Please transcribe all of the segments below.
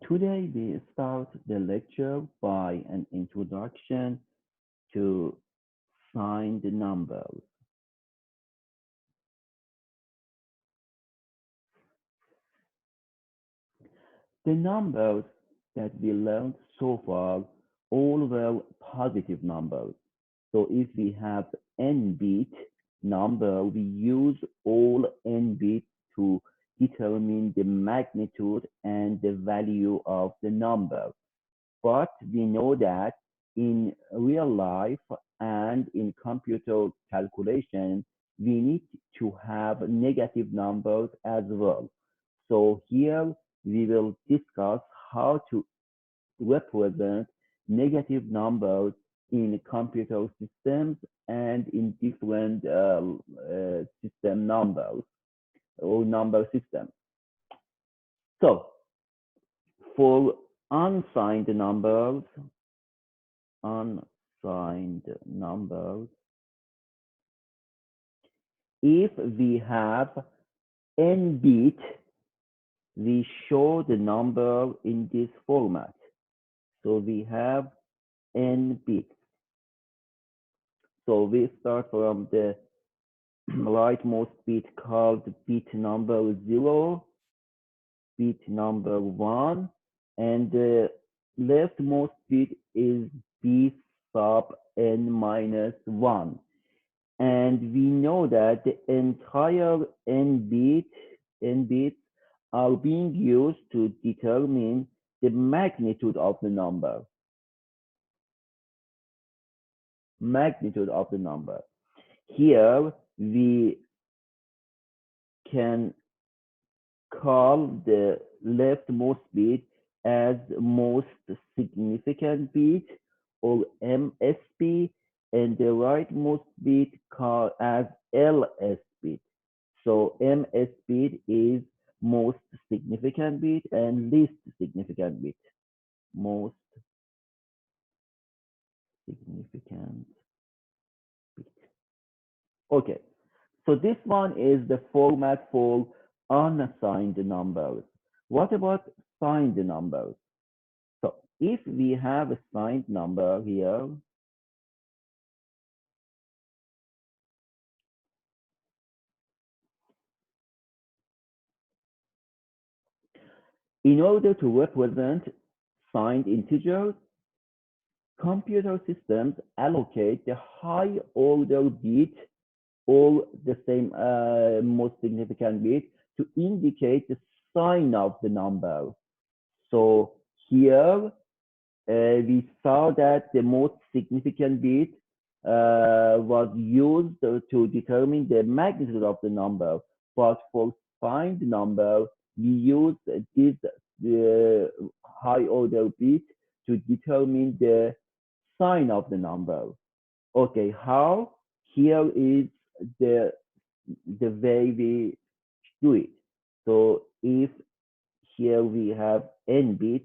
Today we start the lecture by an introduction to signed numbers. The numbers that we learned so far all were positive numbers. So if we have n-bit number, we use all n-bits to determine the magnitude and the value of the number. But we know that in real life and in computer calculation, we need to have negative numbers as well. So here we will discuss how to represent negative numbers in computer systems and in different system numbers or number systems. So for unsigned numbers, unsigned numbers, if we have n bit, we show the number in this format. So we have n bits. So we start from the rightmost bit called bit number 0, bit number 1, and the leftmost bit is b sub n minus 1. And we know that the entire n bits are being used to determine the magnitude of the number. Magnitude of the number. Here we can call the leftmost bit as most significant bit or MSB, and the rightmost bit called as LS bit. So MS bit is most significant bit and least significant bit. Most significant bit. Okay, so this one is the format for unassigned numbers. What about signed numbers? So if we have a signed number here, in order to represent signed integers, computer systems allocate the high order bit or the same most significant bit to indicate the sign of the number. So here we saw that the most significant bit was used to determine the magnitude of the number. But for signed number, we use this high order bit to determine the sign of the number. Okay, how? Here is the way we do it. So if here we have n bit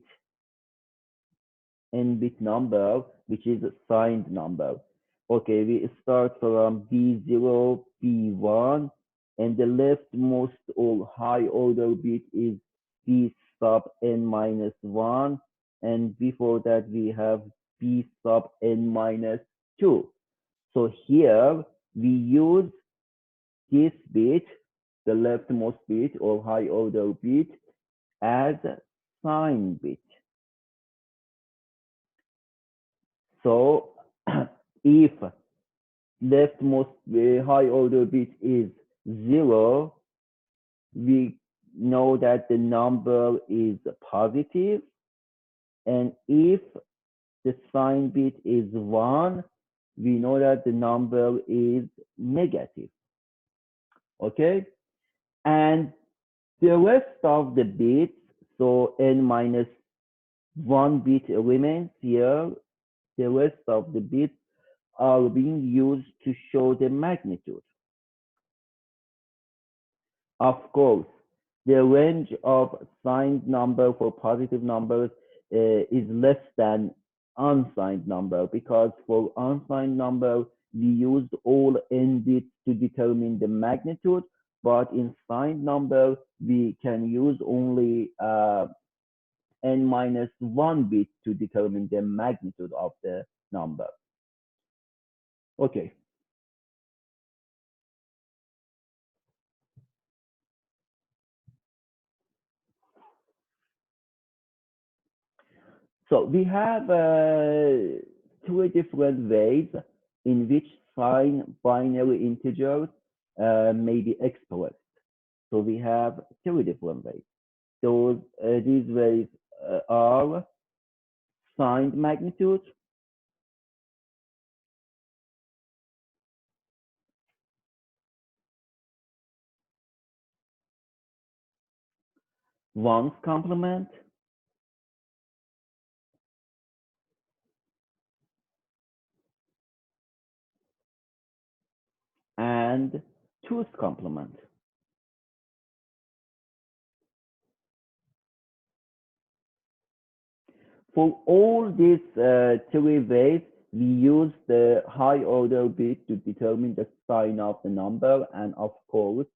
number, which is a signed number. Okay, we start from B0, B1, and the leftmost or high order bit is B sub n minus 1, and before that we have B sub n minus 2. So here we use this bit, the leftmost bit or high order bit, as a sign bit. So if leftmost high order bit is 0, we know that the number is positive. And if the sign bit is 1, we know that the number is negative. Okay? And the rest of the bits, so n minus 1 bit remains here. The rest of the bits are being used to show the magnitude. Of course, the range of signed number for positive numbers is less than unsigned number, because for unsigned number, we used all n bits to determine the magnitude, but in signed number, we can use only n minus 1 bit to determine the magnitude of the number. Okay. So we have two different ways in which sign binary integers may be expressed. So we have three different ways. These ways are signed magnitude, ones complement, and two's complement. For all these three ways, we use the high order bit to determine the sign of the number. And of course,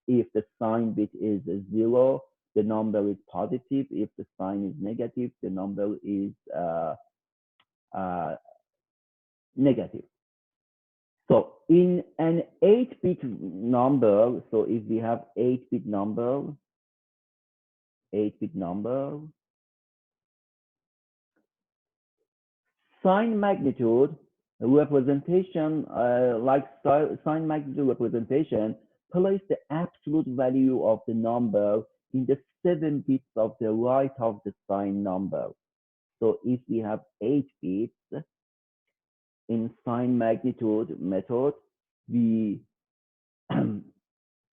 if the sign bit is 0, the number is positive. If the sign is negative, the number is uh, negative. So in an 8-bit number, so if we have 8-bit number, 8-bit number, Sine magnitude representation, like sine magnitude representation, place the absolute value of the number in the 7 bits of the right of the sine number. So if we have 8 bits in sine magnitude method, we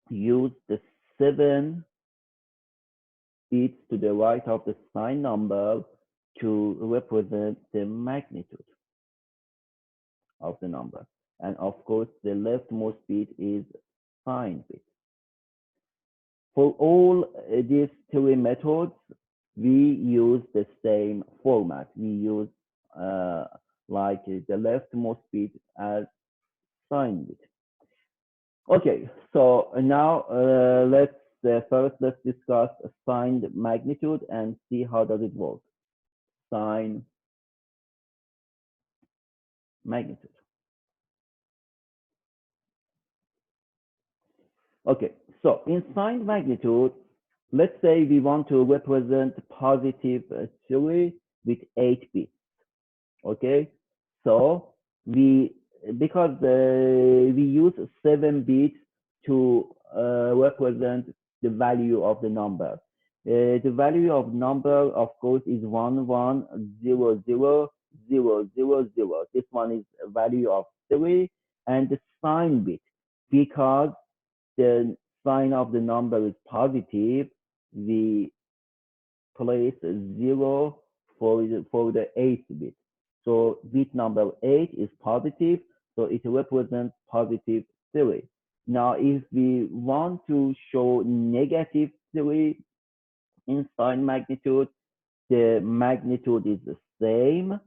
use the 7 bits to the right of the sine number to represent the magnitude of the number. And of course, the leftmost bit is sine bit. For all these three methods, we use the same format. We use like the leftmost bit as sine bit. Okay, so now let's discuss signed magnitude and see how does it work. Sine magnitude. Okay, so in signed magnitude, let's say we want to represent positive 3 with 8 bits. Okay, so because we use 7 bits to represent the value of the number. The value of number, of course, is 11000000. This one is a value of 3, and the sign bit, because the sign of the number is positive, we place a 0 for the 8th bit. So bit number 8 is positive, so it represents positive 3. Now, if we want to show negative 3 in sign magnitude, the magnitude is the same,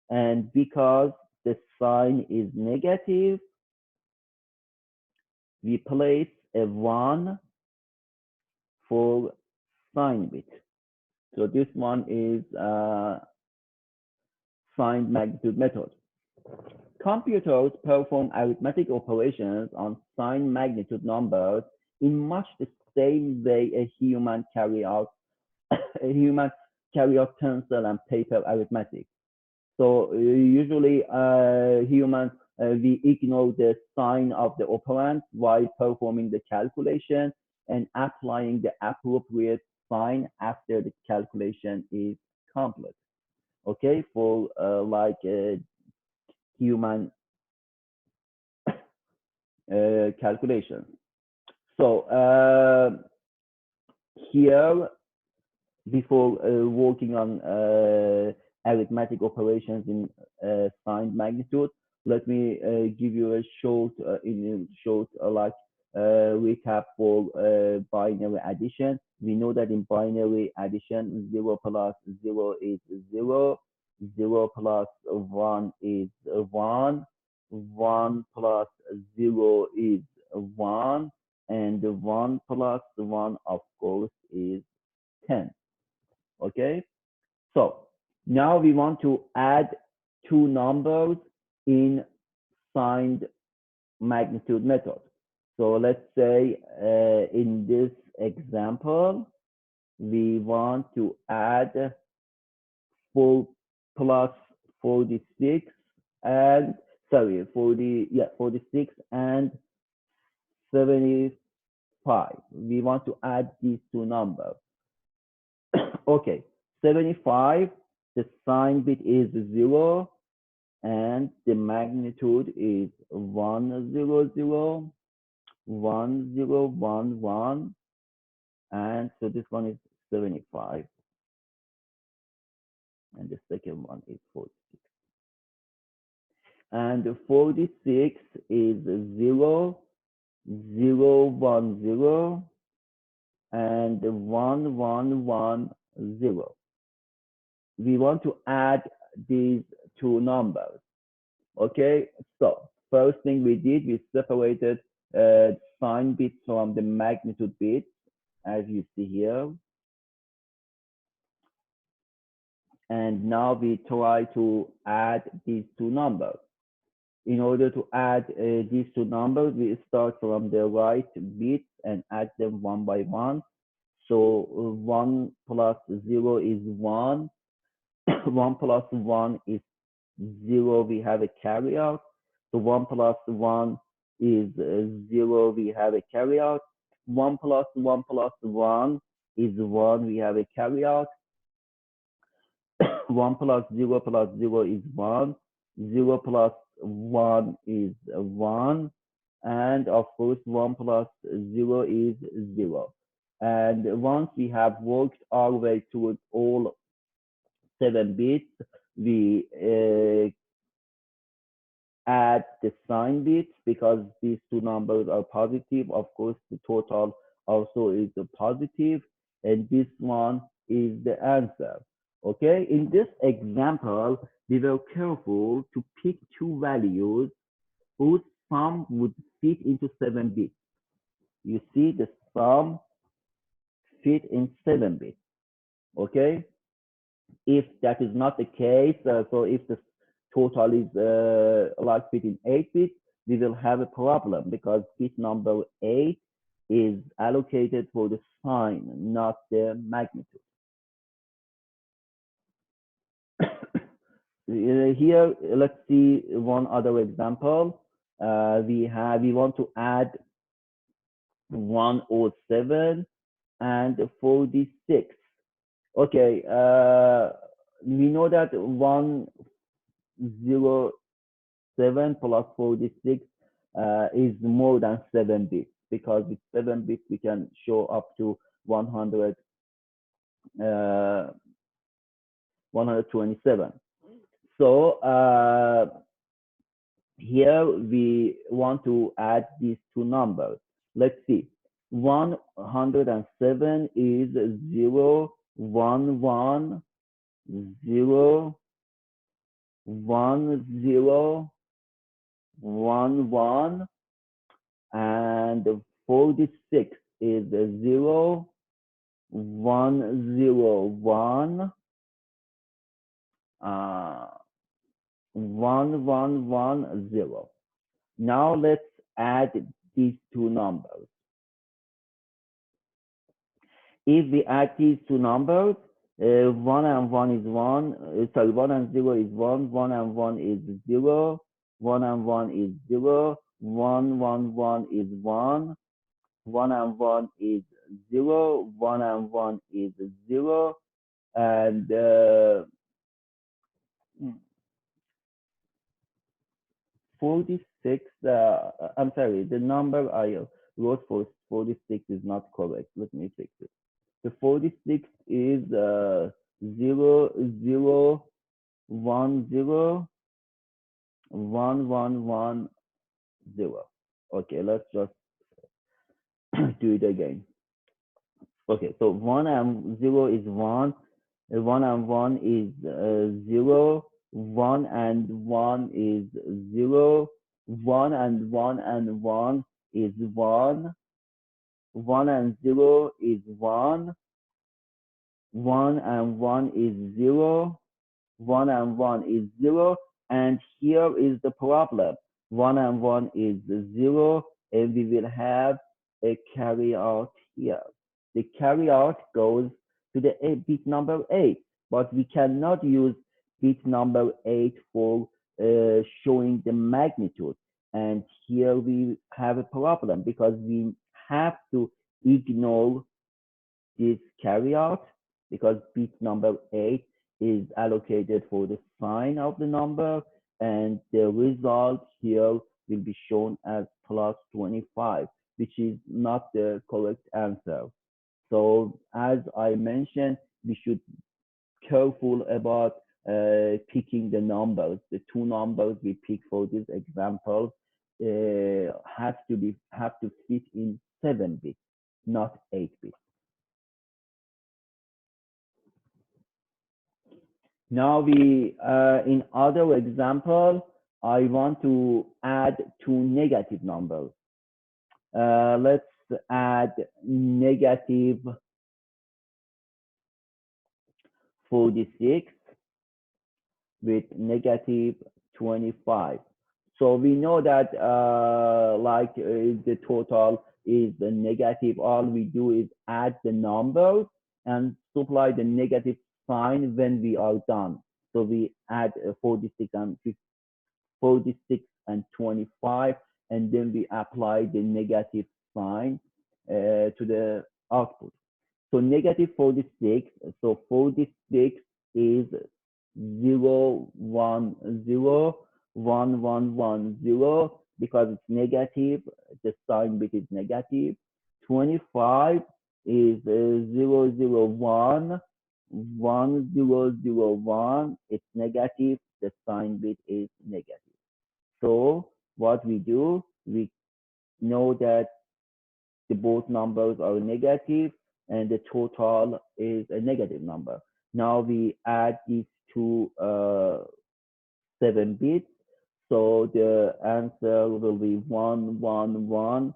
and because the sign is negative, we place a 1 for sign bit. So this one is signed magnitude method. Computers perform arithmetic operations on signed magnitude numbers in much the same way a human carry out pencil and paper arithmetic. So usually humans we ignore the sign of the operand while performing the calculation and applying the appropriate sign after the calculation is complete. Okay, for like human calculation. So here, before working on arithmetic operations in signed magnitude, let me give you a short, like recap for binary addition. We know that in binary addition, 0 plus 0 is 0, 0 plus 1 is 1, 1 plus 0 is 1, and 1 plus 1, of course, is 10. Okay, So now we want to add two numbers in signed magnitude method. So let's say in this example, we want to add 4 plus 46 and 46 and 75. We want to add these two numbers. Okay, 75, the sign bit is 0 and the magnitude is 100, 1011, and so this one is 75 and the second one is 46. And 46 is 0, 010, and 1110. We want to add these two numbers. Okay, so first thing we did, we separated sign bits from the magnitude bits, as you see here. And now we try to add these two numbers. In order to add these two numbers, we start from the right bits and add them one by one. So 1 plus 0 is 1. 1 plus 1 is 0. We have a carryout. So 1 plus 1 is 0. We have a carryout. 1 plus 1 plus 1 is 1. We have a carryout. 1 plus 0 plus 0 is 1. 0 plus 1 is 1. And of course, 1 plus 0 is 0. And once we have worked our way through all 7 bits, we add the sign bits because these two numbers are positive. Of course, the total also is a positive, and this one is the answer. Okay, in this example, we were careful to pick two values whose sum would fit into 7 bits. You see, the sum fit in 7 bits. Okay, if that is not the case, so if the total is like fit in 8 bits, we will have a problem because bit number 8 is allocated for the sign, not the magnitude. Here, let's see one other example. We want to add 107 and 46. Okay, we know that 107 plus 46 is more than 7 bits because with 7 bits we can show up to 100, 127. So here we want to add these two numbers. Let's see. 107 is 0, 1, 1, 0, 1, 0, 1, 1, and 46 is 0, 1, 0, 1, 1, 1, 1, 0. Now let's add these two numbers. If we add these two numbers, 1 and 1 is 1, 1 and 0 is 1, 1 and 1 is 0, 1 and 1 is 0, 1, 1, 1 is 1, 1 and 1 is 0, 1 and 1 is 0, and 46, I'm sorry, the number I wrote for 46 is not correct. Let me fix it. The 46 is 0, 0, 1, 0, 1, 1, 1, 0. Okay, let's just do it again. Okay, so 1 and 0 is 1, 1 and 1 is 0, 1 and 1 is 0, 1 and 1 and 1 is 1, 1 and 0 is 1, 1 and 1 is 0. 1 and 1 is 0. And here is the problem. 1 and 1 is 0, and we will have a carry out here. The carry out goes to the bit number 8, but we cannot use bit number 8 for showing the magnitude. And here we have a problem because we have to ignore this carryout because bit number 8 is allocated for the sign of the number, and the result here will be shown as plus 25, which is not the correct answer. So as I mentioned, we should careful about picking the numbers. The two numbers we pick for this example have to fit in 7 bits, not 8 bits. Now in other example, I want to add two negative numbers. Let's add negative 46 with negative 25. So we know that the total is the negative. All we do is add the numbers and supply the negative sign when we are done. So we add 46 and 25, and then we apply the negative sign to the output. So negative 46, so 46 is 0, 1, 0, 1, 1, 1, 0, because it's negative, the sign bit is negative. 25 is 0, 0, 1, 1, 0, 0, 1, it's negative, the sign bit is negative. So what we do, we know that the both numbers are negative and the total is a negative number. Now we add these two 7 bits. So the answer will be 1, 1, 1,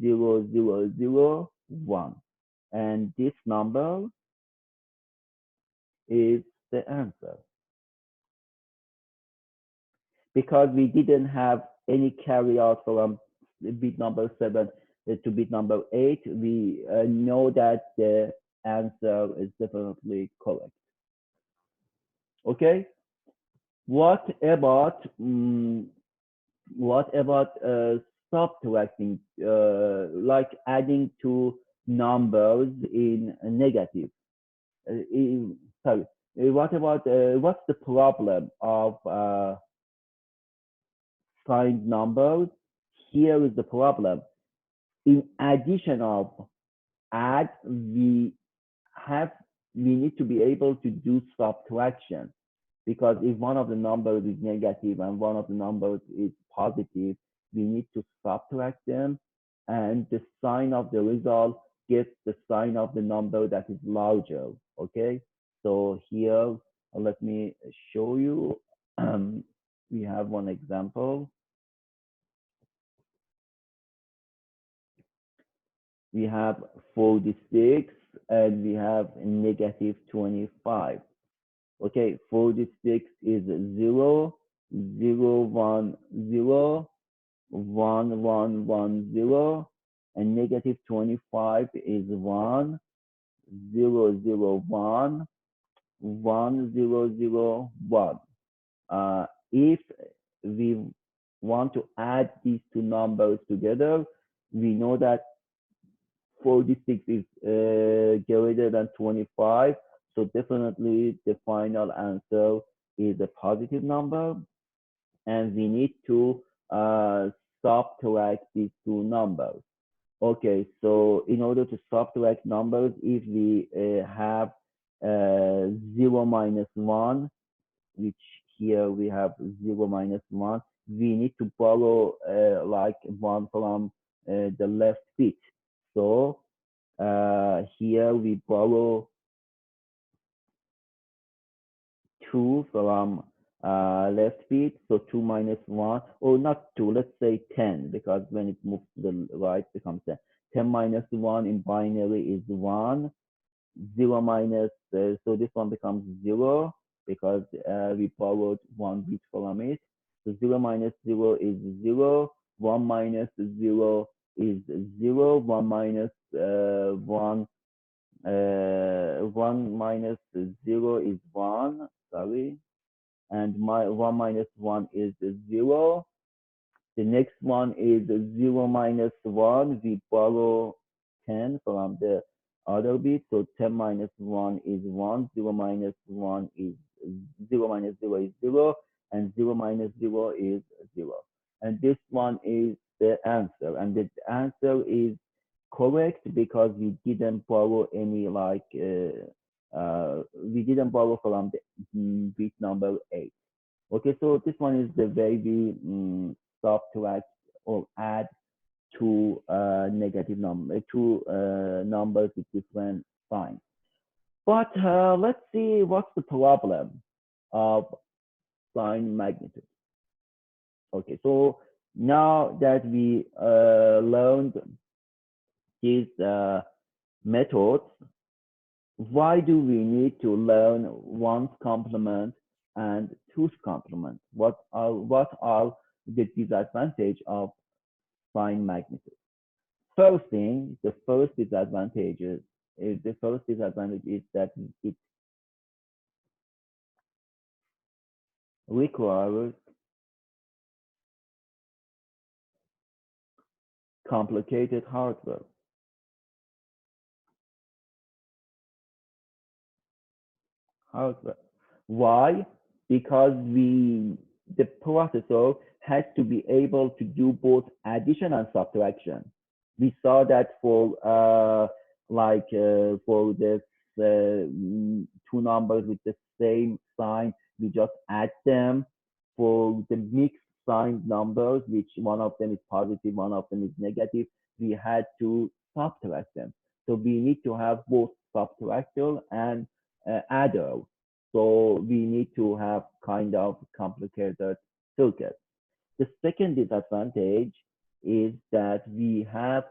0, 0, 0, 1. And this number is the answer. Because we didn't have any carry out from bit number 7 to bit number 8, we know that the answer is definitely correct. Okay. What about subtracting, like adding two numbers in a negative? Sorry. What about what's the problem of signed numbers? Here is the problem. In addition of add, we need to be able to do subtraction, because if one of the numbers is negative and one of the numbers is positive, we need to subtract them, and the sign of the result gets the sign of the number that is larger. Okay, so here let me show you. We have one example. We have 46 and we have negative 25. Okay, 46 is 0, 0, 1, 0, 1, 1, 1, 0, and negative 25 is 1, 0, 0, 1, 1, 0, 0, 1. If we want to add these two numbers together, we know that 46 is greater than 25. So definitely the final answer is a positive number. And we need to subtract these two numbers. Okay, so in order to subtract numbers, if we have 0 minus 1, which here we have 0 minus 1, we need to borrow like 1 from the left bit. So here we borrow 2 from left bit, so 2 minus 1, or not 2, let's say 10, because when it moves to the right, it becomes 10. 10 minus 1 in binary is 1, 0 minus, so this one becomes 0 because we borrowed 1 bit from it. So 0 minus 0 is 0, 1 minus 0 is 0, 1 minus 1, 1 minus 0 is 1, sorry, and 1 minus 1 is 0. The next one is 0 minus 1. We borrow 10 from the other bit. So 10 minus 1 is 1. 0 minus 1 is 0 minus 0 is 0. And 0 minus 0 is 0. And this one is the answer. And the answer is correct because we didn't borrow any we didn't borrow from the bit number 8. Okay, so this one is the way we subtract or add two negative number, two numbers with different signs. But let's see what's the problem of sine magnitude. Okay, so now that we learned these methods, why do we need to learn one's complement and two's complement? What are the disadvantages of sine magnitude? First thing, the first disadvantage is that it requires complicated hardware. Why? Because the processor has to be able to do both addition and subtraction. We saw that for for this two numbers with the same sign, we just add them. For the mixed signed numbers, which one of them is positive, one of them is negative, we had to subtract them. So we need to have both subtractor and adder. So we need to have kind of complicated circuit. The second disadvantage is that we have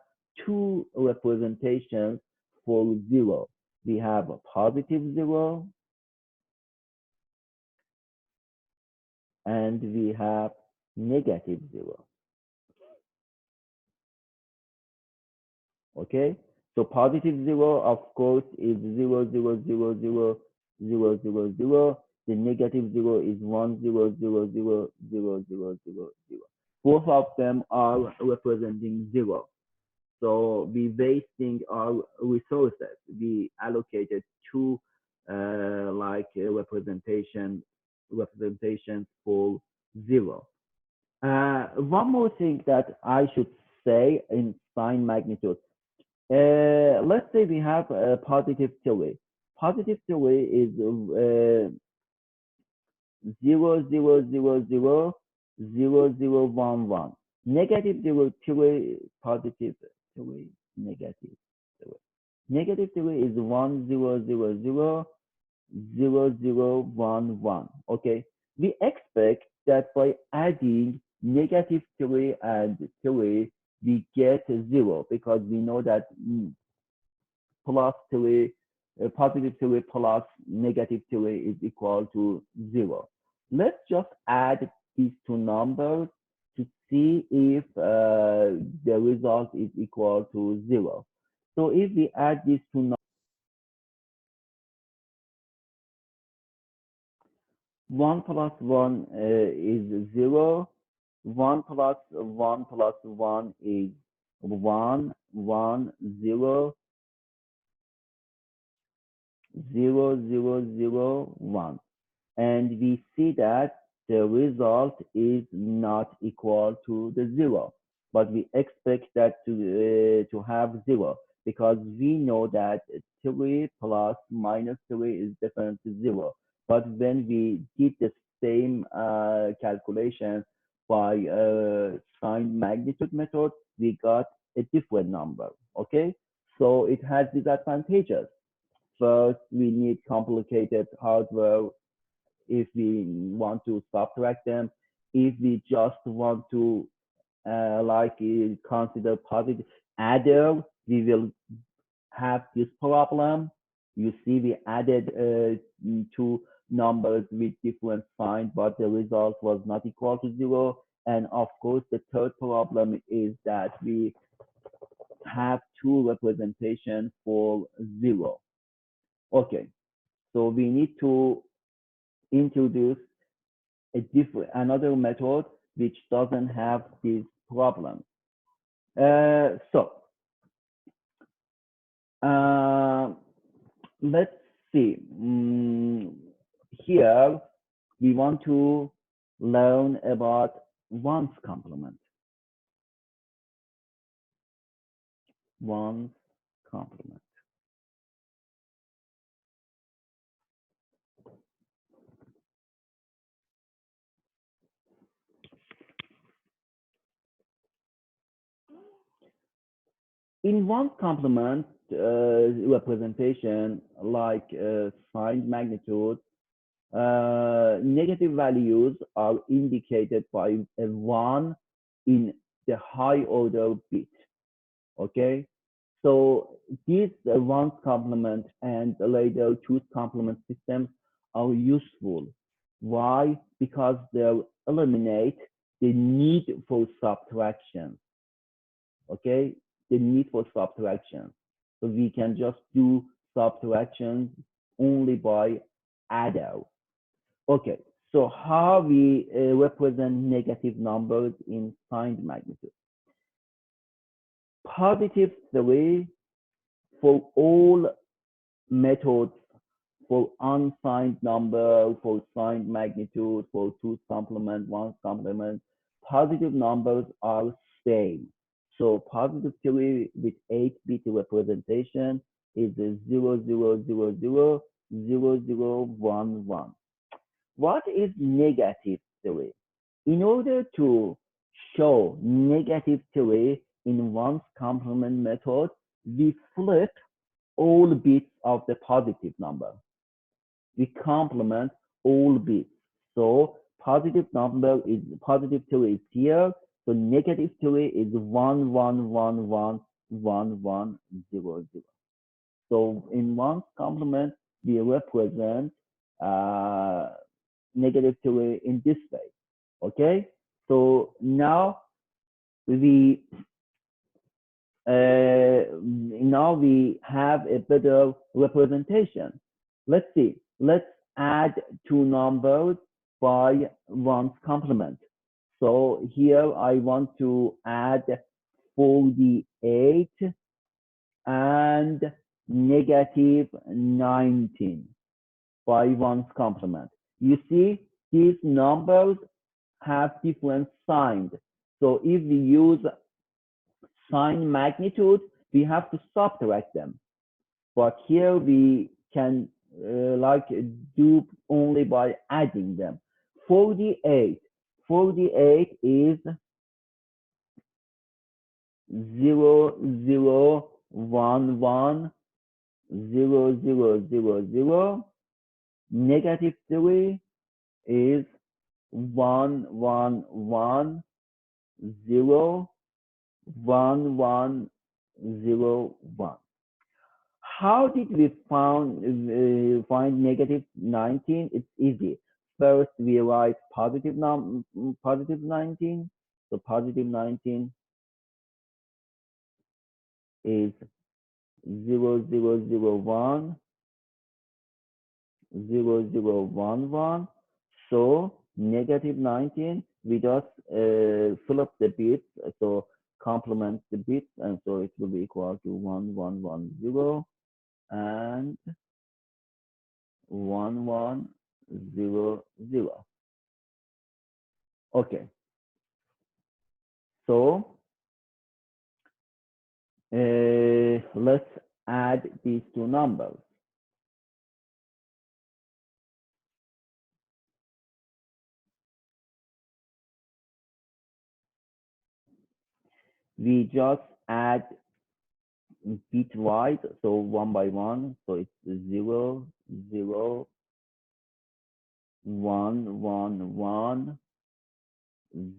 two representations for zero. We have a positive 0 and we have negative 0. Okay, so positive 0 of course is 0 0 0 0 0 0 0. The negative 0 is 1 0 0 0 0 0 0 0. Both of them are representing 0. So we wasting our resources. We allocated two representations for 0. One more thing that I should say in sine magnitude. Let's say we have a positive 3. Positive 3 is 0 0 0 0 0 0 1 1. Negative 0 3, positive 3, negative 3. Negative 3 is 1 0 0 0 0 0 1 1. Okay, we expect that by adding negative 3 and 3, we get 0 because we know that plus 3, positive 3 plus negative 3 is equal to 0. Let's just add these two numbers to see if the result is equal to 0. So if we add these two numbers, 1 plus 1 is 0. 1 plus 1 plus 1 is 1, 1, 0, 0, 0, 0, 1. And we see that the result is not equal to the 0. But we expect that to have 0 because we know that 3 plus minus 3 is different to 0. But when we did the same calculation by sine magnitude method, we got a different number. Okay, so it has disadvantages. First, we need complicated hardware if we want to subtract them. If we just want to consider positive adder, we will have this problem. You see, we added two numbers with different signs, but the result was not equal to 0. And of course, the third problem is that we have two representations for 0. Okay, so we need to introduce another method which doesn't have these problems. So let's see. Here we want to learn about one's complement. One's complement. In one's complement representation, like Sine Magnitude, negative values are indicated by a 1 in the high order bit. Okay, so these ones complement and later two's complement systems are useful. Why? Because they eliminate the need for subtraction. Okay, the need for subtraction. So we can just do subtraction only by add out. Okay, so how we represent negative numbers in signed magnitude. Positive 3 for all methods, for unsigned number, for signed magnitude, for two's complement, one's complement, positive numbers are same. So positive 3 with 8-bit representation is 00000011. What is negative 3? In order to show negative 3 in one's complement method, we flip all bits of the positive number. We complement all bits. So positive 2 is here. So negative 3 is 11111100. So in one's complement, we represent negative 3 in this way. Okay. So now we have a better representation. Let's see. Let's add two numbers by one's complement. So here I want to add 48 and negative 19 by one's complement. You see, these numbers have different signs. So if we use Sine magnitude, we have to subtract them. But here we can do only by adding them. 48 is 00110000. Negative 3 is 11101101. How did we find negative 19? It's easy. First, we write positive 19. So positive 19 is 00010011. So negative 19, we just fill up the bits. So complement the bits, and so it will be equal to 1110 and 1100. Okay. So let's add these two numbers. We just add bitwise, so one by one. So it's 0, 0, 1, 1, 1,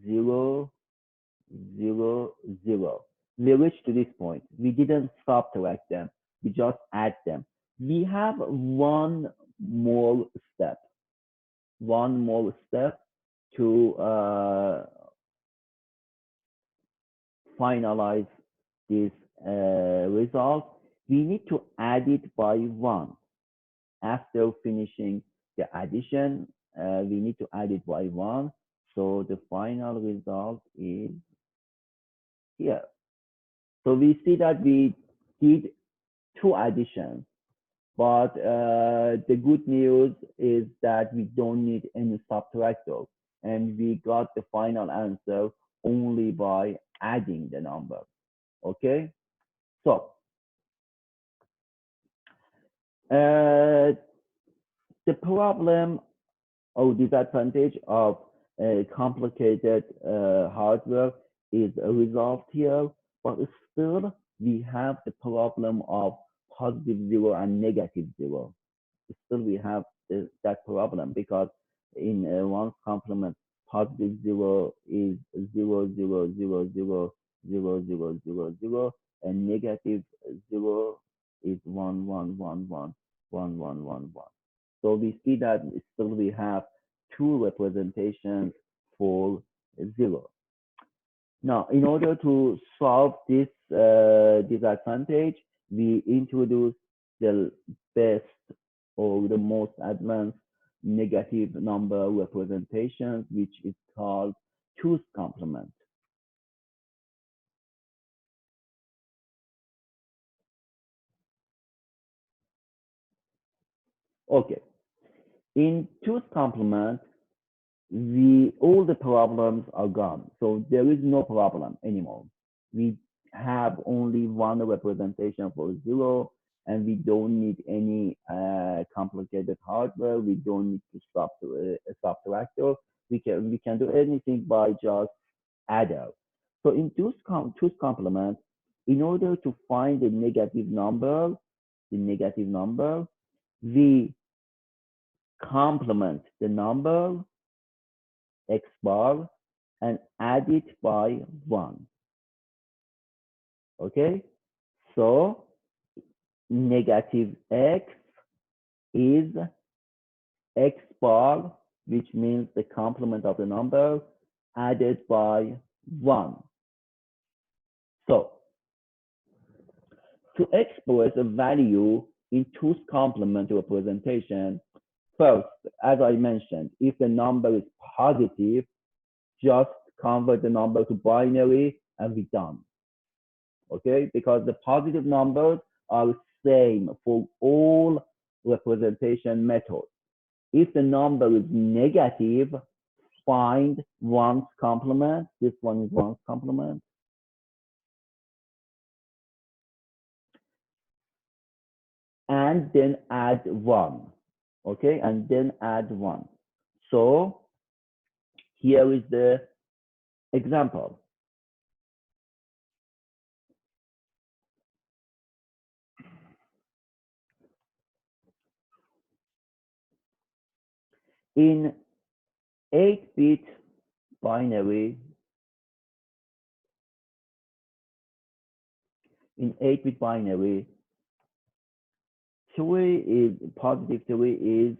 0, 0, 0. We reached to this point. We didn't subtract them. We just add them. We have step, one more step to finalize this result. We need to add it by 1. After finishing the addition, we need to add it by 1. So the final result is here. So we see that we did 2 additions, but the good news is that we don't need any subtractor, and we got the final answer only by adding the number. Okay, so uh, the problem or disadvantage of complicated hardware is resolved here, but still we have the problem of positive 0 and negative 0. Still we have that problem because in one's complement, positive 0 is 0, 0, 0, 0, 0, 0, 0, 0, and negative 0 is 1, 1, 1, 1, 1, 1, 1, 1. So we see that still we have 2 representations for 0. Now, in order to solve this disadvantage, we introduce the best or the most advanced negative number representation, which is called two's complement. Okay, in two's complement, all the problems are gone. So there is no problem anymore. We have only one representation for 0, and we don't need any complicated hardware. We don't need to stop to a subtractor. We can do anything by just adder. So in two's complement, in order to find the negative number, we complement the number x bar and add it by 1. Okay, so negative x is x bar, which means the complement of the number, added by 1. So to express a value in two's complement representation, first, as I mentioned, if the number is positive, just convert the number to binary and be done. Okay, because the positive numbers are same for all representation methods. If the number is negative, find one's complement. This one is one's complement. And then add 1. Okay, and then add 1. So here is the example. In 8-bit binary, in 8-bit binary, 3 is positive 3 is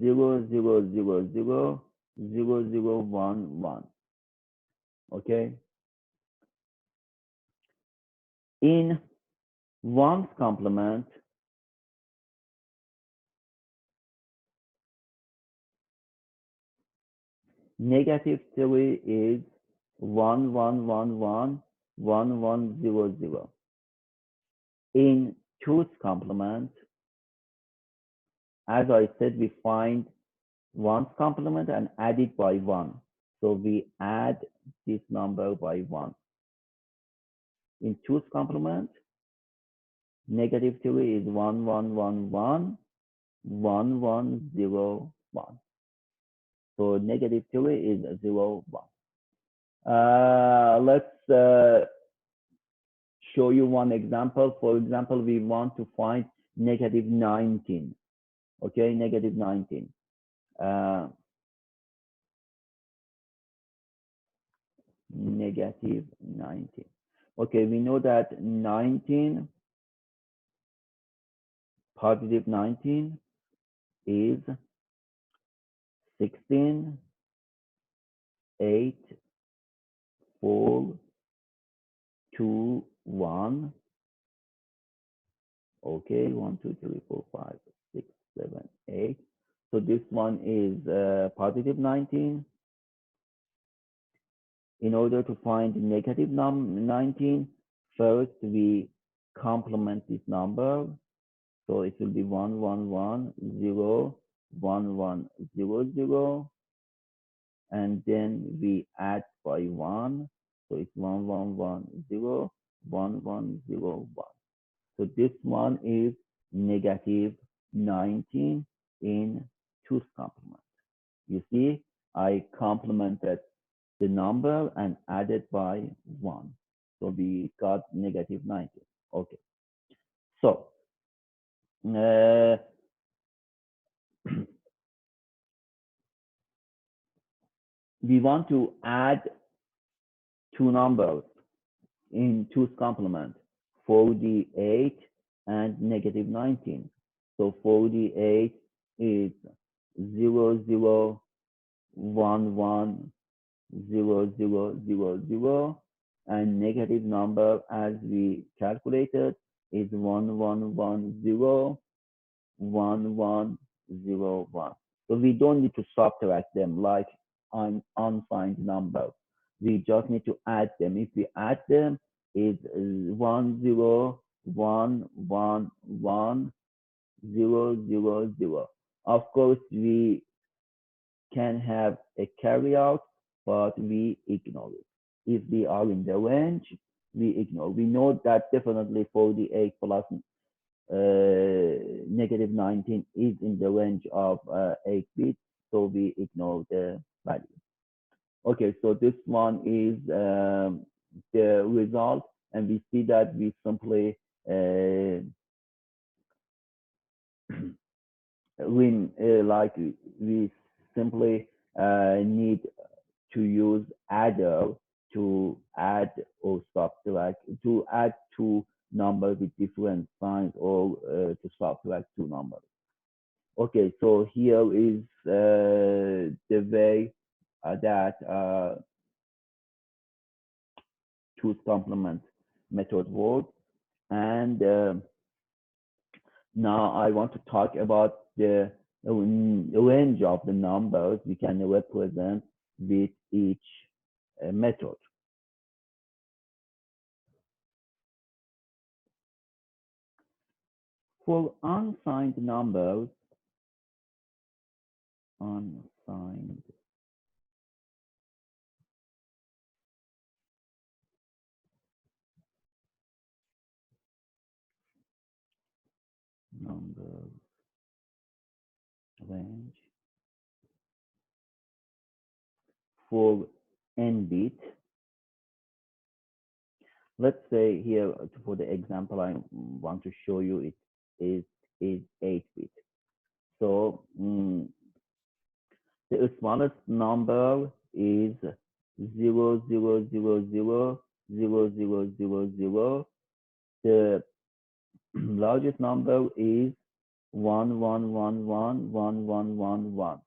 0, 0, 0, 0, 0, 0, 1, 1. Okay. In one's complement, negative 3 is 1, 1, 1, 1, 1, 1, 0, 0. In two's complement, as I said, we find one's complement and add it by 1. So we add this number by 1. In two's complement, negative 3 is 1, 1, 1, 1, 1, 1, 0, 1. So negative 3 is 0, 1. Let's show you one example. For example, we want to find negative 19. Okay, negative 19. Negative 19. Okay, we know that 19 positive 19 is 16, 8, 4, 2, 1. Okay, 1, 2, 3, 4, 5, 6, 7, 8. So this one is positive 19. In order to find negative 19, first we complement this number. So it will be 1, 1, 1, 0, 1, 1, 0, 0. And then we add by 1. So it's 1, 1, 1, 0, 1, 1, 0, 1. So this one is negative 19 in 2's complement. You see, I complemented the number and added by 1. So we got negative 19. Okay. So we want to add two numbers in 2's complement, 48 and negative 19. So 48 is 0, 0, 1, 1, 0, 0, 0, 0, and negative number as we calculated is 1, 1, 1, 0, 1, 1, 0, 1. So we don't need to subtract them like on unsigned number. We just need to add them. If we add them, it's 1, 0, 1, 1, 1, 0, 0, 0. Of course, we can have a carryout, but we ignore it. If we are in the range, we ignore. We know that definitely 48 plus negative 19 is in the range of 8 bits, so we ignore the value. Okay, so this one is the result, and we see that we simply we simply need to use adder to add or subtract, to add two numbers with different signs, or to subtract two numbers. Okay, so here is the way that 2's complement method works. And now I want to talk about the range of the numbers we can represent with each method. For unsigned numbers, unsigned numbers range for n bit. Let's say here for the example I want to show you, it is 8 bit. So the smallest number is 0, 0, 0, 0, 0, 0, 0, 0. The largest number is 1, 1, 1, 1, 1, 1, 1, 1.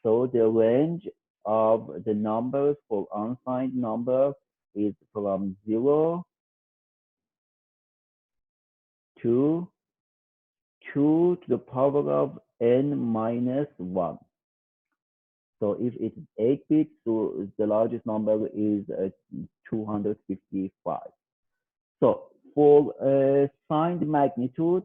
So the range of the numbers for unsigned number is from 0 to 2 to the power of n minus 1. So if it's 8 bits, so the largest number is 255. So for signed magnitude,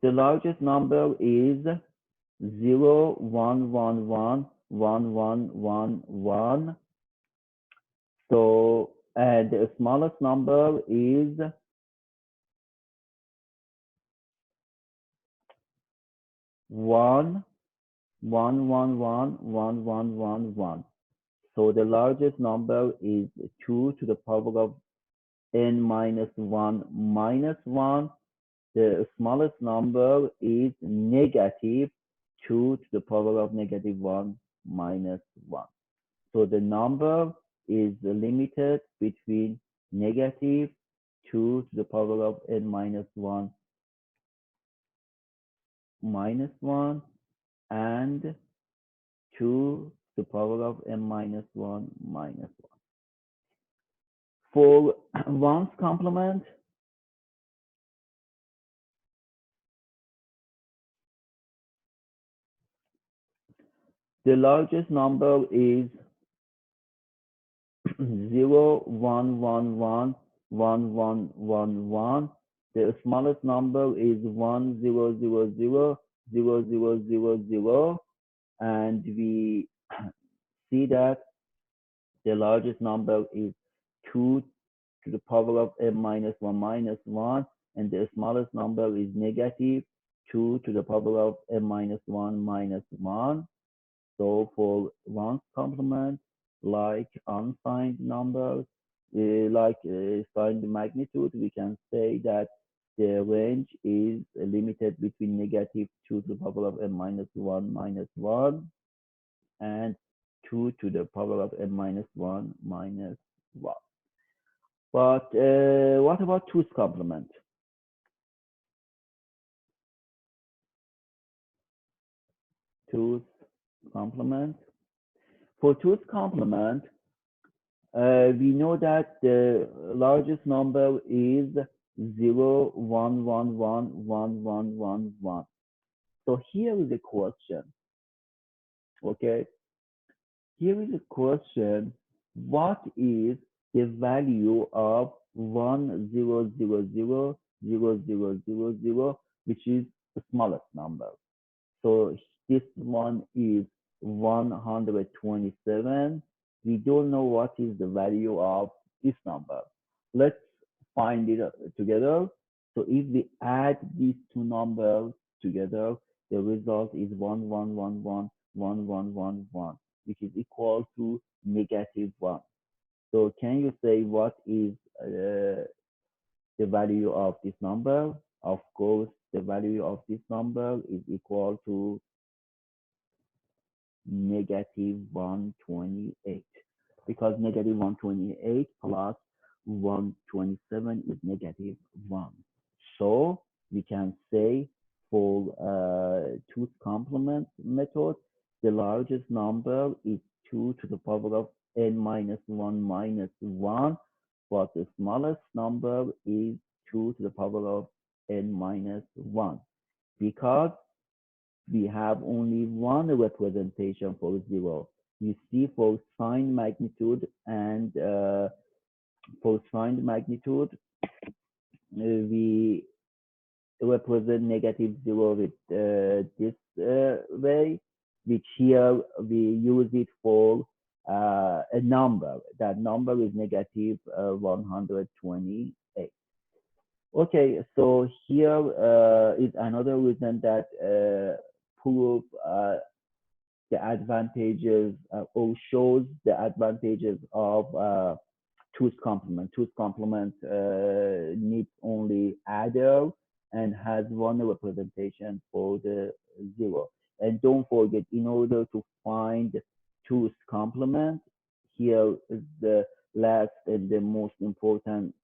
the largest number is 0, 1, 1, 1, 1, 1, 1, 1. So, and the smallest number is 1, 1, 1, 1, 1, 1, 1, 1. So the largest number is 2 to the power of n minus 1 minus 1. The smallest number is negative 2 to the power of negative 1 minus 1. So the number is limited between negative 2 to the power of n minus 1 minus 1 and 2 to the power of n minus 1 minus 1. For 1's complement, the largest number is 0, 1, 1, 1, 1, 1, 1, 1. The smallest number is 1, 0, 0, 0, 0, 0, 0, 0. And we see that the largest number is 2 to the power of n minus 1 minus 1. And the smallest number is negative 2 to the power of n minus 1 minus 1. So for 1's complement, like unsigned numbers, like signed magnitude, we can say that the range is limited between negative 2 to the power of n minus 1 minus 1 and 2 to the power of n minus 1 minus 1. But what about 2's complement? 2's complement. For 2's complement, we know that the largest number is 0, 1, 1, 1, 1, 1, 1, 1. So here is a question, okay? Here is a question, what is the value of 1, 0, 0, 0, 0, 0, 0, 0, which is the smallest number? So this one is 127. We don't know what is the value of this number. Let's find it together. So if we add these two numbers together, the result is 11111111, which is equal to negative 1. So can you say what is the value of this number? Of course, the value of this number is equal to negative 128, because negative 128 plus 127 is negative 1. So we can say for 2's complement method, the largest number is 2 to the power of n minus 1 minus 1, but the smallest number is 2 to the power of n minus 1, because we have only one representation for 0. You see, for sine magnitude and for sine magnitude, we represent negative 0 with this way, which here we use it for a number. That number is negative 128. Okay, so here is another reason that prove the advantages or shows the advantages of 2's complement. 2's complement needs only adder and has one representation for the 0. And don't forget, in order to find 2's complement, here is the last and the most important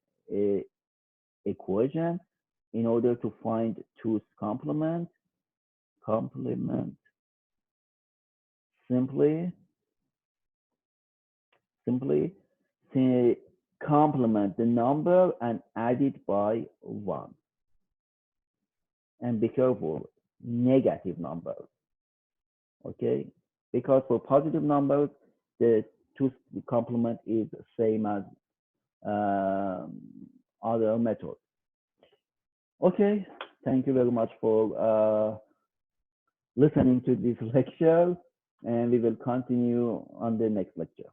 equation. In order to find 2's complement, simply say complement the number and add it by 1. And be careful, negative numbers, okay? Because for positive numbers, the 2's complement is the same as other methods. Okay, thank you very much for listening to this lecture, and we will continue on the next lecture.